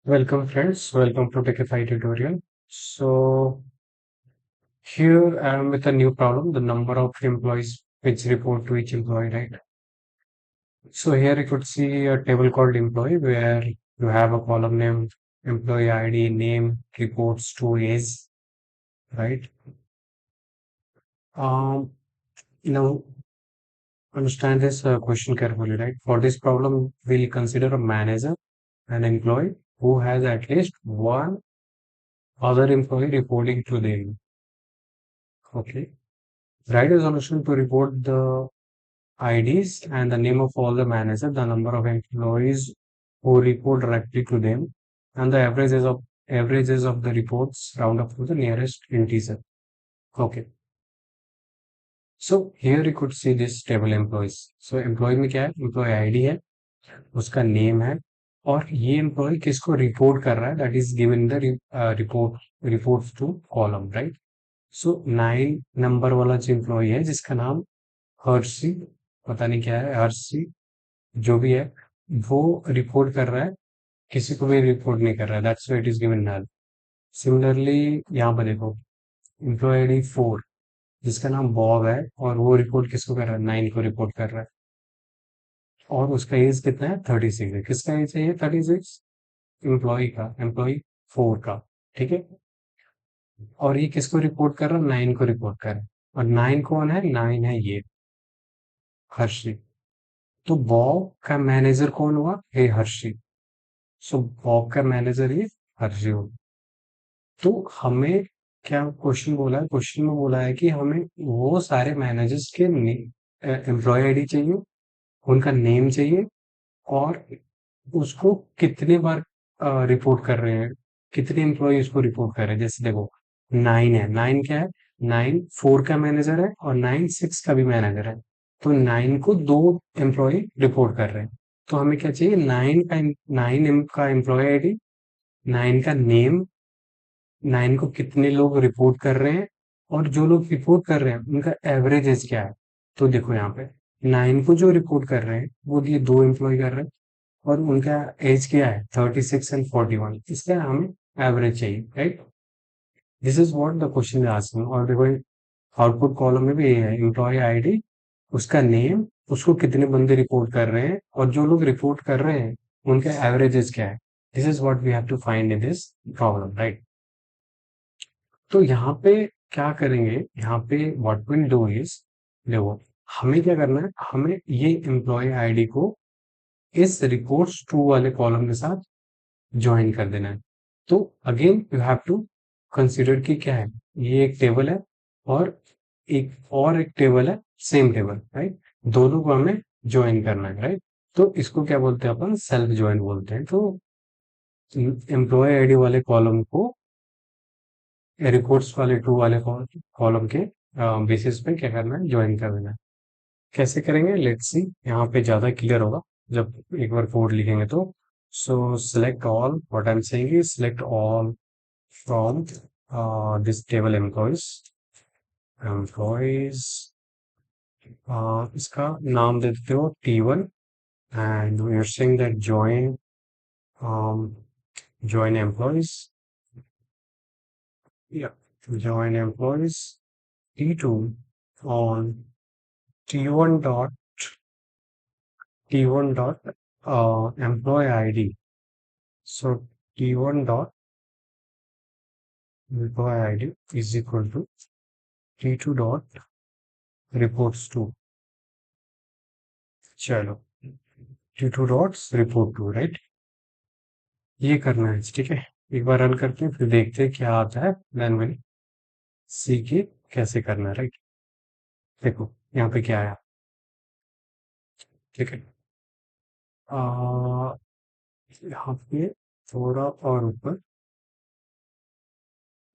Welcome friends, welcome to Techify tutorial. So here I am with a new problem, the number of employees which report to each employee, right? So here you could see a table called employee where you have a column name, employee ID, name, reports to age, right? Um, Now understand this question carefully, right? For this problem, we'll consider a manager, an employee who has at least one other employee reporting to them. Okay. Write a solution to report the IDs and the name of all the managers, the number of employees who report directly to them, and the averages of the reports round up to the nearest integer. Okay. So here you could see this table employees. So employee में क्या है? Employee ID है, उसका name है, और ये employee किसको report कर रहा है? That is given the reports to column, right? So 9 number वाला जो employee है जिसका नाम हर्षी, पता नहीं क्या है, हर्षी जो भी है, वो रिपोर्ट कर रहा है, किसी को भी रिपोर्ट नहीं कर रहा है, that's why it is given null. Similarly यहाँ पर देखो, एम्प्लॉय आईडी 4 जिसका नाम बॉब है और वो रिपोर्ट किसको कर रहा है, 9 को रिपोर्ट कर रहा है, और उसका एज कितना है, 36 है। किसका एज है ये 36? एम्प्लॉय का, एम्प्लॉय 4 का, ठीक है। और ये किसको रिपोर्ट कर रहा है, 9 को रिपोर्ट कर रहा है, और 9 कौन है, 9 है ये हर्षी। तो बॉब का मैनेजर कौन हुआ, हे हर्षी। सो बॉब का मैनेजर ये हर्षी हो। तो हमें क्या क्वेश्चन बोला है, क्वेश्चन में बोला है कि हमें वो सारे मैनेजर्स के एम्प्लॉय आईडी चाहिए, उनका नेम चाहिए, और उसको कितने बार रिपोर्ट कर रहे हैं, कितने एम्प्लॉय उसको रिपोर्ट कर रहे हैं। जैसे देखो 9 है, 9 क्या है, 9 4 का मैनेजर है और 9 6 का भी मैनेजर है। तो 9 को 2 एम्प्लॉय रिपोर्ट कर रहे हैं। तो हमें क्या चाहिए, 9 का एम्प्लॉय आईडी, 9 का नेम, 9 को कितने लोग रिपोर्ट कर रहे हैं, और जो लोग रिपोर्ट कर रहे हैं उनका एवरेज एज क्या है। तो देखो यहाँ पे 9 को जो रिपोर्ट कर रहे हैं वो ये 2 एम्प्लॉय कर रहे हैं, और उनका एज क्या है, 36 एंड 41। इसका हमें एवरेज चाहिए, right. This is what the question is asking. और देखो आउटपुट कॉलम में भी ये है, एम्प्लॉय आईडी, उसका नेम, उसको कितने बंदे रिपोर्ट कर रहे हैं, और जो लोग रिपोर्ट कर रहे हैं उनका एवरेजेस क्या है। This is what we have to find in this problem, right. तो यहाँ पे क्या करेंगे, यहाँ पे व्हाट विल डू इज, देखो हमें क्या करना है, हमें ये एम्प्लॉय आईडी को इस रिपोर्ट्स टू वाले कॉलम के साथ ज्वाइन कर देना है। तो again you have to consider कि क्या है, ये एक टेबल है और एक टेबल है, सेम टेबल, राइट। दोनों को हमें ज्वाइन करना है, राइट। तो इसको क्या बोलते हैं, अपन सेल्फ ज्वाइन बोलते हैं। तो एम्प्लॉय आईडी वाले कॉलम को रिपोर्ट्स वाले टू वाले कॉलम के बेसिस पे क्या करना है, ज्वाइन कर देना है। कैसे करेंगे, लेट्स सी, यहाँ पे ज्यादा क्लियर होगा जब एक बार कोड लिखेंगे तो। So select all, what I am saying is select all from this table employees, इसका नाम दे देते हो T1, and we are saying that join employees, yeah, join employees T2 on T1 dot employee ID. So T1 dot employee ID is equal to T2 dot reports to, चलो T2 dot report to, right. ये करना है, ठीक है। एक बार run करते हैं, फिर देखते हैं क्या आता है, देन विल सी के कैसे करना है, राइट। देखो यहाँ पे क्या आया, ठीक है। आ, यहाँ पे थोड़ा और ऊपर,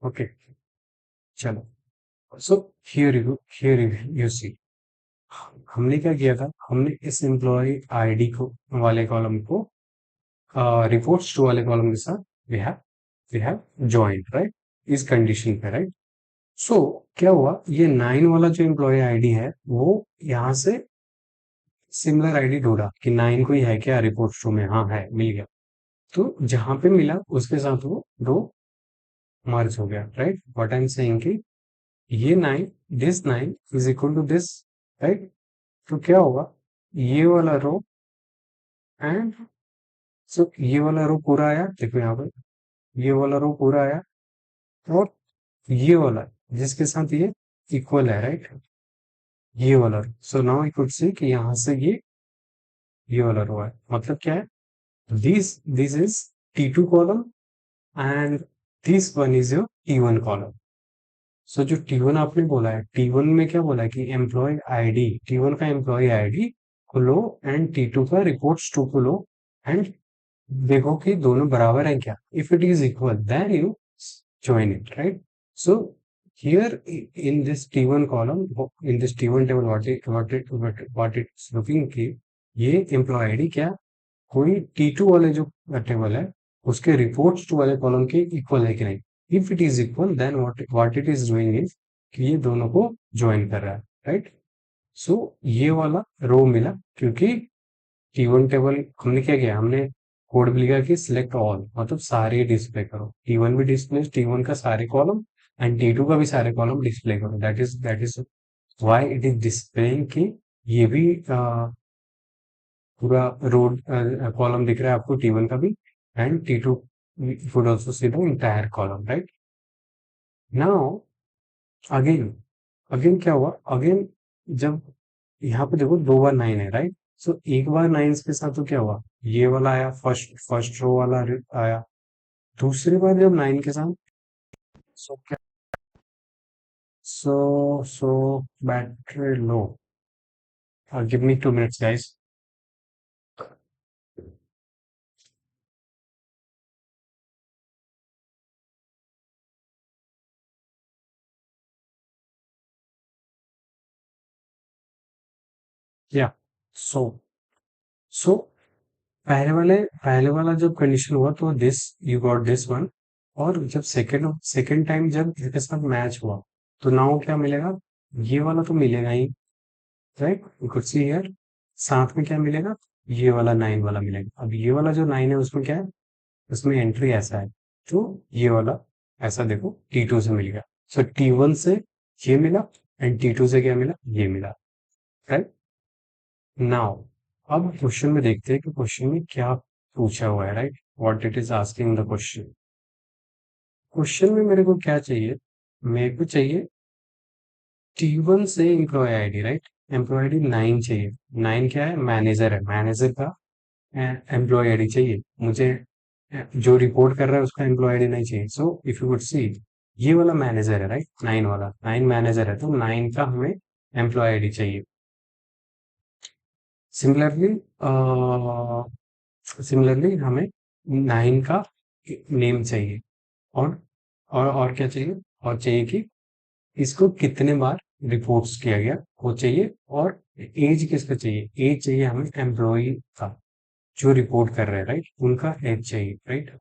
ओके, चलो। सो हियर यू सी, हमने क्या किया था, हमने इस एम्प्लॉय आईडी को वाले कॉलम को रिपोर्ट्स टू वाले कॉलम के साथ वी हैव जॉइंट, राइट, इस कंडीशन पे, राइट। सो क्या हुआ, ये 9 वाला जो एम्प्लॉय आईडी है वो यहाँ से सिमिलर आईडी ढूंढा कि 9 कोई है क्या रिपोर्ट्स टू में, हाँ है, मिल गया। तो जहां पे मिला उसके साथ वो रो मर्ज हो गया, right. What I am saying कि ये 9, this 9 is equal to this, right. तो क्या होगा, ये वाला रो एंड सो ये वाला रो पूरा आया, देखो यहाँ पे ये वाला रो पूरा आया, और ये वाला जिसके साथ ये इक्वल है, राइट, ये वाला। So now I could say कि यहाँ से ये वाला रो है, मतलब क्या है, this is T2 column and this one is your T1 column. So जो T1 आपने बोला है, T1 में क्या बोला है कि एम्प्लॉय आईडी, T1 का एम्प्लॉय आईडी को लो एंड T2 का रिपोर्ट्स टू को लो, एंड देखो कि दोनों बराबर हैं क्या। If it is equal then you join it, right? So here in this T1 column, in this T1 table, what it's looking कि ये एम्प्लॉय आईडी क्या कोई T2 वाले जो टेबल है उसके रिपोर्ट्स टू वाले कॉलम के इक्वल है कि नहीं। If it is equal then what it is doing is कि ये दोनों को ज्वाइन कर रहा है, राइट। सो ये वाला रो मिला क्योंकि T1 टेबल हमने क्या किया, हमने कोड भी लिखा कि सिलेक्ट ऑल, मतलब सारे डिस्प्ले करो, T1 भी डिस्प्ले, T1 का सारे कॉलम एंड T2 का भी सारे कॉलम डिस्प्ले करो। That is why it is displaying कि ये भी पूरा रोड कॉलम दिख रहा है आपको T1 का भी, and T2 would also see the entire column, right. Now again again क्या हुआ, अगेन जब यहाँ पे देखो 2 बार 9 है, राइट। सो एक बार 9 के साथ तो क्या हुआ, ये वाला आया, फर्स्ट फर्स्ट रो वाला आया। दूसरी बार जब 9 के साथ, सो क्या, सो battery low, give me 2 minutes guys. या सो सो पहले वाला जब कंडीशन हुआ तो this you got this one, और जब सेकंड सेकंड टाइम जब इसके साथ मैच हुआ तो नाउ क्या मिलेगा, ये वाला तो मिलेगा ही, right. You could see here, साथ में क्या मिलेगा, ये वाला 9 वाला मिलेगा। अब ये वाला जो 9 है उसमें क्या है, उसमें एंट्री ऐसा है, तो ये वाला ऐसा देखो T2 से मिल गया। सो T1 से ये मिला एंड T2 से क्या मिला, ये मिला, राइट। नाउ अब क्वेश्चन में देखते हैं कि क्वेश्चन में क्या पूछा हुआ है, right, what it is asking the question. Question में मेरे को क्या चाहिए, मेरे को चाहिए T1 से employee ID, right, employee ID 9 चाहिए। 9 क्या है, मैनेजर है, मैनेजर का एम्प्लॉय आईडी चाहिए मुझे, जो रिपोर्ट कर रहा है उसका एम्प्लॉय आईडी नहीं चाहिए। So if you would see, ये वाला मैनेजर है, राइट, 9 वाला, 9 मैनेजर है, तो 9 का हमें एम्प्लॉय आईडी चाहिए। सिमिलरली सिमिलरली हमें 9 का नेम चाहिए, और और क्या चाहिए, और चाहिए कि इसको कितने बार रिपोर्ट्स किया गया वो चाहिए, और एज किसका चाहिए, एज चाहिए हमें एम्प्लॉय का जो रिपोर्ट कर रहे हैं, राइट, उनका एज चाहिए, right.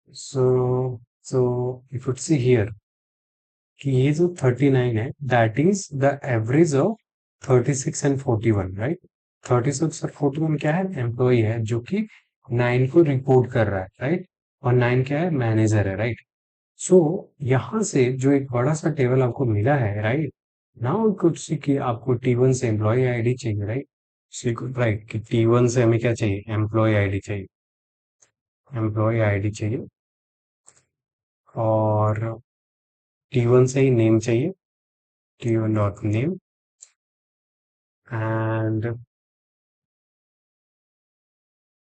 So so if it see here कि ये जो 39 है that is the average of 36 and 41, right. 36 और 41 क्या है, एम्प्लॉय है जो कि 9 को रिपोर्ट कर रहा है, राइट, और 9 क्या है, मैनेजर है, राइट। सो यहाँ से जो एक बड़ा सा टेबल आपको मिला है, राइट, नाउ कुछ सी कि आपको T1 से एम्प्लॉय आईडी चाहिए, राइट। राइट कि T1 से हमें क्या चाहिए, एम्प्लॉय आईडी चाहिए, एम्प्लॉय आईडी चाहिए, और T1 से ही नेम चाहिए, T1 डॉट नेम, एंड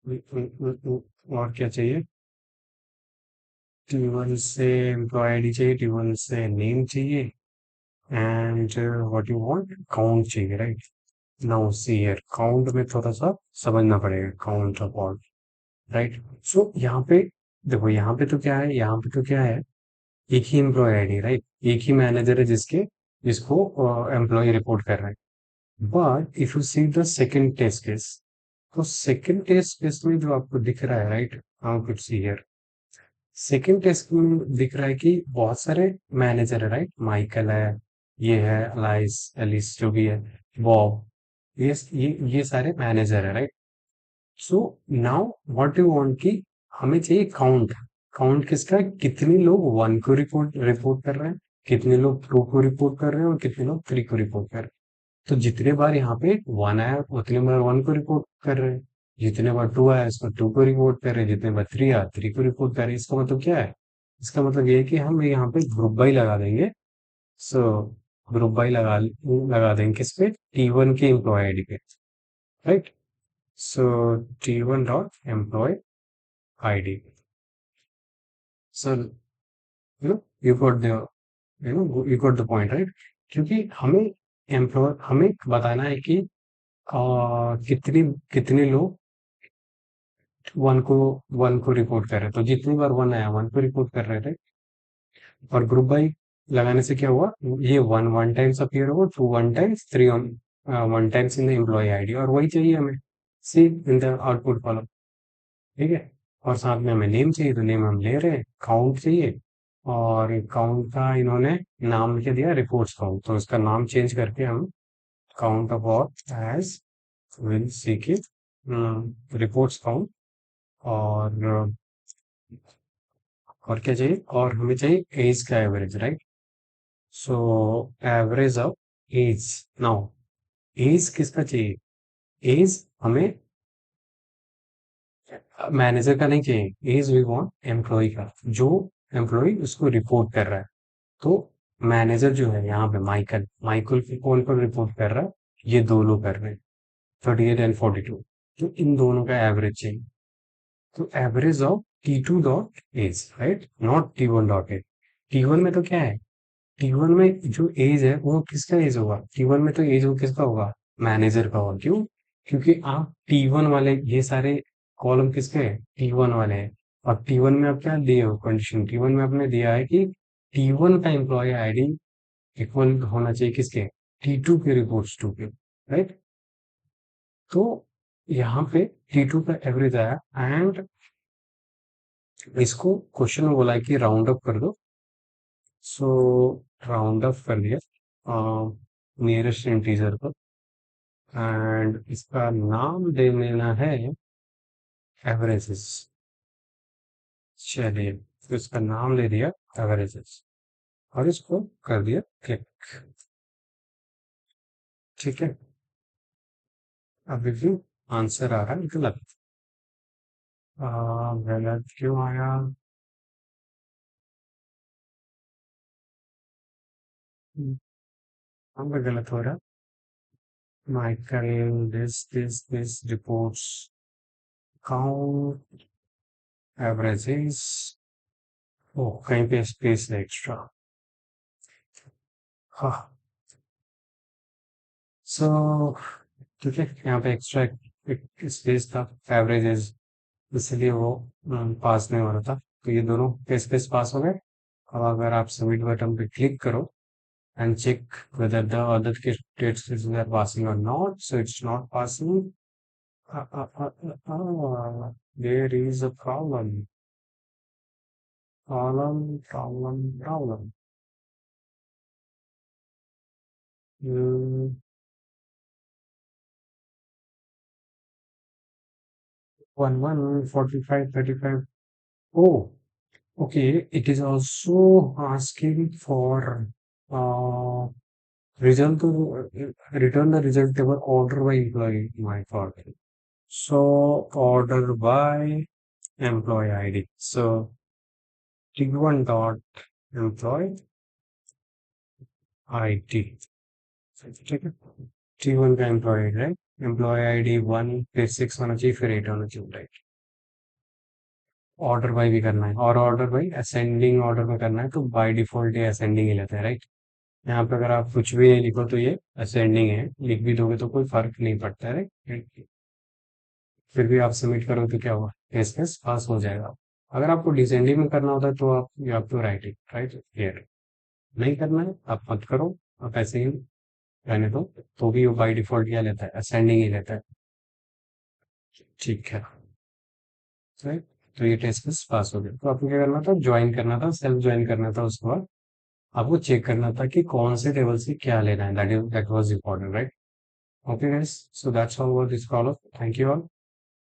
और क्या चाहिए, T1 से एम्प्लॉय आईडी चाहिए, T1 से नेम चाहिए, and what you want, count चाहिए, right. Now see here, count में थोड़ा सा समझना पड़ेगा, count of all, right. So यहाँ पे देखो, यहाँ पे तो क्या है, यहाँ पे तो क्या है, एक ही एम्प्लॉय आईडी, राइट, एक ही मैनेजर है जिसको एम्प्लॉय रिपोर्ट कर रहा है। But if you see the second test case, तो सेकंड टेस्ट केस में जो आपको दिख रहा है, right, how could see here, second test में दिख रहा है कि बहुत सारे मैनेजर है, राइट, माइकल है, ये है अलाइस एलिस जो भी है, बॉब, ये सारे मैनेजर है, right. So now what you want कि हमें चाहिए काउंट। काउंट किसका? कितने लोग वन को रिपोर्ट रिपोर्ट कर रहे हैं, कितने लोग टू को रिपोर्ट कर रहे हैं और कितने लोग थ्री को रिपोर्ट कर रहे हैं। तो जितने बार यहाँ पे वन आया उतने बार वन को रिपोर्ट कर रहे हैं, जितने बार टू आया इसको टू को रिपोर्ट कर रहे हैं, जितने बार थ्री आया थ्री को रिपोर्ट कर रहे हैं। इसका मतलब क्या है? इसका मतलब ये है कि हम यहाँ पे ग्रुप बाई लगा देंगे। सो ग्रुप बाई लगा देंगे किस पे? T1 के एम्प्लॉय आईडी पे, right? So T1 dot employee ID. So you got the you got the point, right? क्योंकि हमें बताना है कि कितनी कितने लोग वन को रिपोर्ट कर रहे हैं। तो जितनी बार वन आया वन को रिपोर्ट कर रहे थे। और ग्रुप बाई लगाने से क्या हुआ? ये वन वन टाइम्स अपीयर होगा, two one times, three one times in the employee ID, और वही चाहिए हमें see in the output column. ठीक है। और साथ में हमें नेम चाहिए, तो नेम हम ले रहे हैं। काउंट चाहिए, और काउंट का इन्होंने नाम लिख दिया रिपोर्ट्स काउंट, तो इसका नाम चेंज करके हम count of all age will see के रिपोर्ट्स काउंट। और और क्या चाहिए? और हमें चाहिए एज का average, right? So average of age. Now age किसका चाहिए? एज हमें मैनेजर का नहीं चाहिए, एज वी वांट एम्प्लॉय का, जो एम्प्लॉय उसको रिपोर्ट कर रहा है। तो मैनेजर जो है यहाँ पे माइकल, माइकल कौन कौन रिपोर्ट कर रहा है? ये दो लोग कर रहे हैं, 38 एंड 42। तो इन दोनों का एवरेज चाहिए। तो average of T2 dot age, right, not T1 dot age. T1 में तो क्या है? T1 में जो एज है वो किसका एज होगा? T1 में तो एज वो किसका होगा? मैनेजर का होगा। क्यों? क्योंकि आप T1 वाले, ये सारे कॉलम किसके हैं? T1 वाले हैं। और T1 में आप क्या दिए हो कंडीशन? T1 में आपने दिया है कि T1 का एम्प्लॉय आईडी इक्वल होना चाहिए किसके? T2 के रिपोर्ट्स टू के, राइट? तो यहाँ पे T2 का एवरेज आया, एंड इसको क्वेश्चन में बोला है कि राउंड अप कर दो। सो राउंड अप कर दिया नियरेस्ट इंटीजर पर, एंड इसका नाम दे देना है एवरेजेस। चलिए, तो इसका नाम ले दिया एवरेजेस, और इसको कर दिया क्लिक। ठीक है। अभी भी आंसर आ रहा है गलत। गलत क्यों आया? हम पे गलत हो रहा। Michael this reports count averages. Oh, कहीं पे स्पेस है एक्स्ट्रा। हाँ। सो ठीक है, यहाँ पे एक्स्ट्रा स्पेस था एवरेजेस, इसलिए वो पास नहीं हो रहा था। तो ये दोनों के स्पेस पास हो गए। अब अगर आप सबमिट बटन पे क्लिक करो and check whether the other states are passing or not. So it's not passing. There is a problem. Problem. 45, 35. Oh, okay. It is also asking for uh, result to return the result table order by employee. My fault. So order by employee ID. So T1 dot employee ID, ठीक है। T1 का employ, right? Employee ID 1, फिर 6 होना चाहिए, फिर 8 होना चाहिए, right? Order by भी करना है, और ऑर्डर बाई असेंडिंग ऑर्डर में करना है, तो बाय डिफॉल्ट ये असेंडिंग ही लेते हैं, राइट? यहाँ पे अगर आप कुछ भी नहीं लिखो तो ये असेंडिंग है, लिख भी दोगे तो कोई फर्क नहीं पड़ता है, राइट? फिर भी आप सबमिट करो तो क्या होगा? केस पास हो जाएगा। अगर आपको डिसेंडिंग में करना होता है तो आप you have to write it, right here. नहीं करना है आप मत करो, आप ऐसे ही रहने दो। तो भी वो बाय डिफॉल्ट क्या लेता है? असेंडिंग ही लेता है। ठीक है, राइट? तो ये टेस्ट केस पास हो गया। तो आपको क्या करना था? ज्वाइन करना था, सेल्फ ज्वाइन करना था। उसके बाद आपको चेक करना था कि कौन से टेबल से क्या लेना है। That was important, right? Okay guys, so that's all about this problem. Thank you all.